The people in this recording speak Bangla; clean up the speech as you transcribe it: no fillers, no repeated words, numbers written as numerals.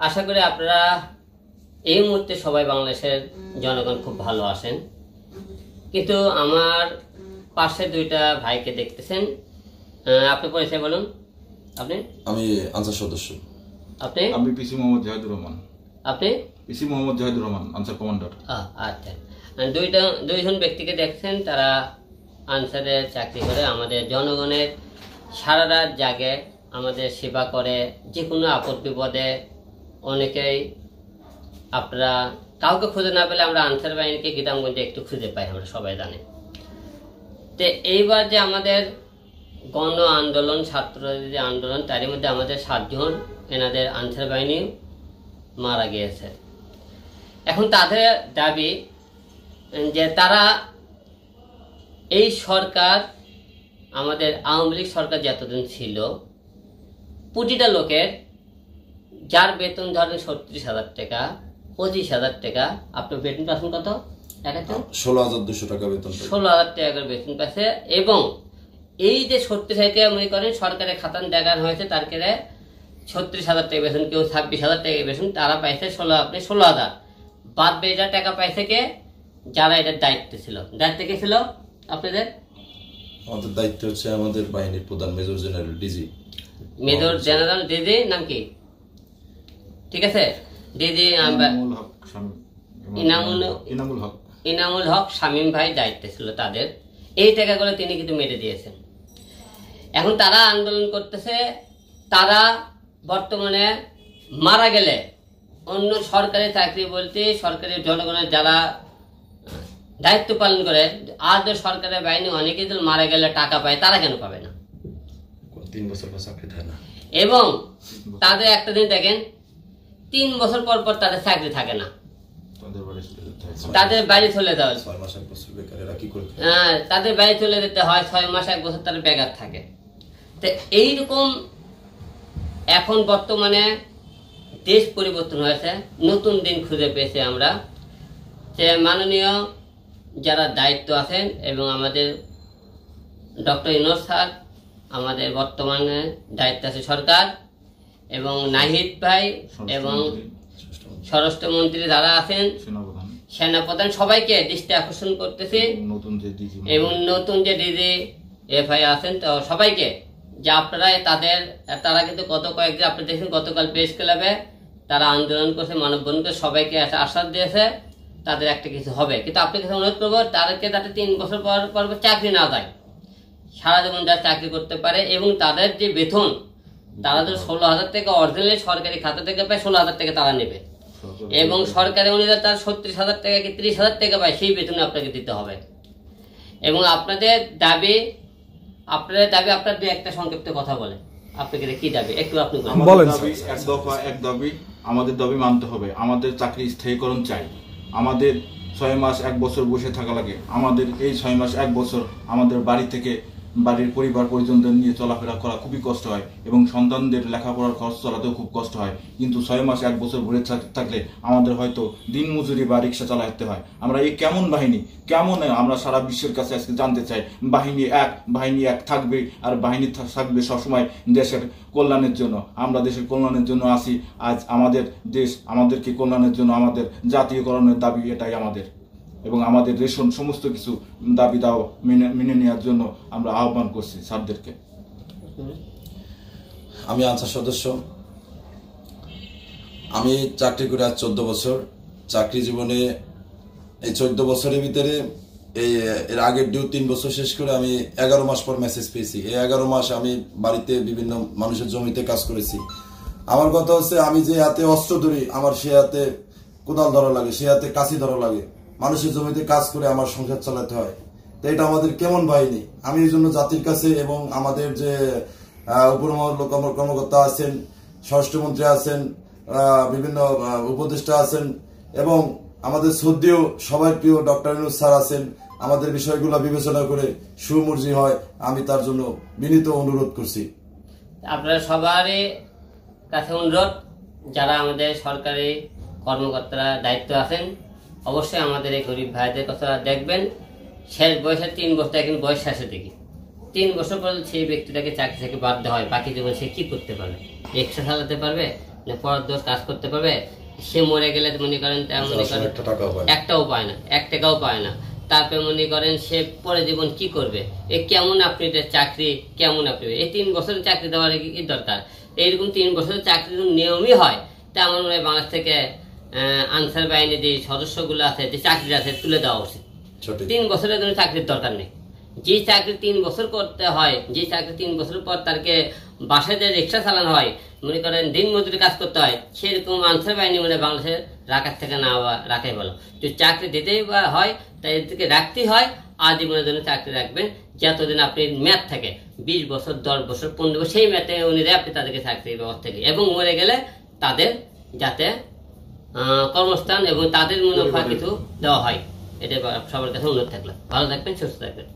আশা করি আপনারা এই মুহূর্তে সবাই বাংলাদেশের জনগণ খুব ভালো আছেন, কিন্তু আমার পাশে দুইটা ভাইকে দেখতেছেন। আপনি পরিচয় বলুন। আপনি? আমি আনসার সদস্য। আপনি? আমি পিসি মোহাম্মদ জাহিদুর রহমান। আপনি? পিসি মোহাম্মদ জাহিদুর রহমান, আনসার কমান্ডার। আচ্ছা, দুইজন ব্যক্তিকে দেখছেন, তারা আনসারের চাকরি করে আমাদের জনগণের সারা রাত জাগে, আমাদের সেবা করে, যে কোনো আপদ বিপদে। অনেকেই আপনারা কাউকে খুঁজে না পেলে আমরা আনসার বাহিনীকে গ্রামগঞ্জে একটু খুঁজে পাই, আমরা সবাই জানি। তো এইবার যে আমাদের গণ আন্দোলন, ছাত্রদের যে আন্দোলন, তারই মধ্যে আমাদের 7 জন এনাদের আনসার বাহিনী মারা গিয়েছে। এখন তাদের দাবি যে তারা এই সরকার, আমাদের আওয়ামী লীগ সরকার যতদিন ছিল, প্রতিটা লোকের যার বেতন ধরেন 36,000 টাকা, 25,000 টাকা, আপনার বেতন পাচ্ছেন কত? 16,200 টাকা বেতন, 16,000 টাকা করে বেতন পাচ্ছে। এবং এই যে 36,000 টাকা মনে করেন সরকারের খাতান দেখানো হয়েছে, তার কেড়ে 36,000 টাকা বেতন, কেউ 26,000 টাকা বেতন, তারা পাইছে 16,000। বাদ বেজা টাকা পাইছে কে? যারা এটার দায়িত্ব ছিল। দায়িত্ব কে ছিল আপনাদের? আমাদের দায়িত্ব হচ্ছে আমাদের বাহিনীর প্রধান major general DG. Major general DG নাম কি? ঠিক আছে, ডিজি ইনামুল হক শামীম ভাই দায়িত্ব ছিল তাদের। এই টাকাগুলো তিনি কিন্তু মেরে দিয়েছেন। এখন তারা আন্দোলন করতেছে, তারা বর্তমানে মারা গেলে অন্য সরকারি চাকরি বলতে সরকারি জনগণের যারা দায়িত্ব পালন করে, আর সরকারের বাহিনী অনেকে মারা গেলে টাকা পায়, তারা কেন পাবে না? 3 বছর পর চাকরি থাকে না। এবং তাদের একটা দিন দেখেন, 3 বছর পর পর তাদের চাকরি থাকে না, তাদের বাড়ি চলে যাওয়া, 6 মাস 1 বছর বেকারেরা কি করে? তাদের বাড়ি চলে যেতে হয়, 6 মাস 1 বছর তারা বেকার থাকে। তো এইরকম এখন বর্তমানে দেশ পরিবর্তন হয়েছে, নতুন দিন খুঁজে পেয়েছি আমরা, যে মাননীয় যারা দায়িত্ব আছেন এবং আমাদের ডক্টর ইউনূস স্যার, আমাদের বর্তমানে দায়িত্ব আছে সরকার, এবং নাহিদ ভাই এবং স্বরাষ্ট্রমন্ত্রী যারা আছেন, সেনাপ্রধান, সবাইকে দৃষ্টি আকর্ষণ করতেছি, এবং নতুন যে ডিজি এফআই আছেন, তো সবাইকে যে আপনারা তারা কিন্তু গত কয়েকদিন আপনি দেখছেন, গতকাল প্রেস ক্লাবে তারা আন্দোলন করছে, মানববন্ধন করে, সবাইকে একটা আশ্বাস দিয়েছে তাদের একটা কিছু হবে। কিন্তু আপনার কাছে অনুরোধ করবো, তাদেরকে যাতে 3 বছর পর চাকরি না যায়, সারা জীবন যারা চাকরি করতে পারে। এবং তাদের যে বেতন, তারা যদি 16,000 টাকা অরিজিনালি সরকারি খাতা থেকে পায়, 16,000 টাকা তারা নেবে, এবং সরকারি অনুযায়ী তার 36,000 টাকা কি 30,000 টাকা পায়, সেই বেতনে আপনাকে দিতে হবে। এবং আপনাদের দাবি আপনার দু একটা সংক্ষিপ্ত কথা বলে আপনাকে কি দাবি একটু আপনি বলেন। এক দাবি আমাদের দাবি মানতে হবে। আমাদের চাকরি স্থায়ীকরণ চাই। আমাদের 6 মাস 1 বছর বসে থাকা লাগে। আমাদের এই 6 মাস 1 বছর আমাদের বাড়ির পরিবার পরিজনদের নিয়ে চলাফেরা করা খুবই কষ্ট হয়, এবং সন্তানদের লেখাপড়ার খরচ চালাতেও খুব কষ্ট হয়। কিন্তু 6 মাস 1 বছর ঘুরে থাকলে আমাদের হয়তো দিন মজুরি বা রিক্সা চালাতে হয়। আমরা এই কেমন বাহিনী, কেমন আমরা সারা বিশ্বের কাছে আজকে জানতে চাই। বাহিনী এক থাকবে, আর বাহিনী থাকবে সবসময় দেশের কল্যাণের জন্য। আমরা দেশের কল্যাণের জন্য আসি। আজ আমাদের দেশ আমাদেরকে কল্যাণের জন্য, আমাদের জাতীয়করণের দাবি এটাই আমাদের, এবং আমাদের রেশন সমস্ত কিছু দাবি দাও মেনে নেওয়ার জন্য আমরা আহ্বান করছি স্যারদেরকে। আমি আনসার সদস্য। আমি চাকরি করে আজ 14 বছর। চাকরি জীবনে এই 14 বছরের ভিতরে এর আগের ডিউ 3 বছর শেষ করে আমি 11 মাস পর মেসেজ পেয়েছি। এই 11 মাস আমি বাড়িতে বিভিন্ন মানুষের জমিতে কাজ করেছি। আমার কথা হচ্ছে, আমি যে হাতে অস্ত্র ধরি, আমার সে হাতে কোদাল ধরা লাগে, সে হাতে কাঁচি ধরা লাগে। মানুষের জমিতে কাজ করে আমার সংসার চালাতে হয়। তো এটা আমাদের কেমন বাহিনী? আমি এই জন্য জাতির কাছে এবং আমাদের যে উপমহল কর্মকর্তা আছেন, স্বরাষ্ট্রমন্ত্রী আছেন, বিভিন্ন উপদেষ্টা আছেন, এবং আমাদের শ্রদ্ধেয় সবাই প্রিয় ডক্টর ইউনূস স্যার আছেন, আমাদের বিষয়গুলো বিবেচনা করে সুমর্জি হয়, আমি তার জন্য বিনীত অনুরোধ করছি। আপনারা সবারই কাছে অনুরোধ, যারা আমাদের সরকারি কর্মকর্তারা দায়িত্ব আছেন, অবশ্যই আমাদের এই গরিব ভাইদের কথা দেখবেন। শেষ বয়সে 3 বছর, এখন বয়স শেষে দেখি 3 বছর পর সেই ব্যক্তিটাকে চাকরি থেকে বাধ্য হয়, বাকি জীবন সে কি করতে পারবে? রিক্সা চালাতে পারবে? পরদোষ কাজ করতে পারবে, সে মরে গেলে মনে করেন একটাও পায় না, 1 টাকাও পায় না। তারপরে মনে করেন সে পরে জীবন কি করবে, এ কেমন আপনি চাকরি কেমন আপনি এই 3 বছরের চাকরি দেওয়ার কি দরকার? এইরকম 3 বছরের চাকরির নিয়মই হয়, তা আমার মনে হয় বাংলাদেশ থেকে আনসার বাহিনী যে সদস্যগুলো আছে, যে চাকরি আছে, তুলে দেওয়া উচিত। 3 বছরের জন্য চাকরির দরকার নেই। যে চাকরি 3 বছর করতে হয়, যে চাকরি 3 বছর পর তাকে বাসায় যে রিক্সা চালানো হয়, মনে করেন দিন মজুরি কাজ করতে হয়, সেরকম আনসার বাহিনী মানে বাংলাদেশের রাখার থেকে না রাখাই ভালো। যদি চাকরি দিতেই হয় তাই এদেরকে রাখতেই হয়, আজীবনের জন্য চাকরি রাখবেন, যতদিন আপনি মেয়াদ থাকে, 20 বছর 10 বছর 15 বছর, সেই মেয়াদে অনুযায়ী আপনি তাদেরকে চাকরির ব্যবস্থা থেকে, এবং মরে গেলে তাদের যাতে কর্মস্থান এবং তাদের মুনাফা কিছু দেওয়া হয়। এটা সবার কাছে অনুরোধ থাকলো। ভালো থাকবেন, সুস্থ থাকবেন।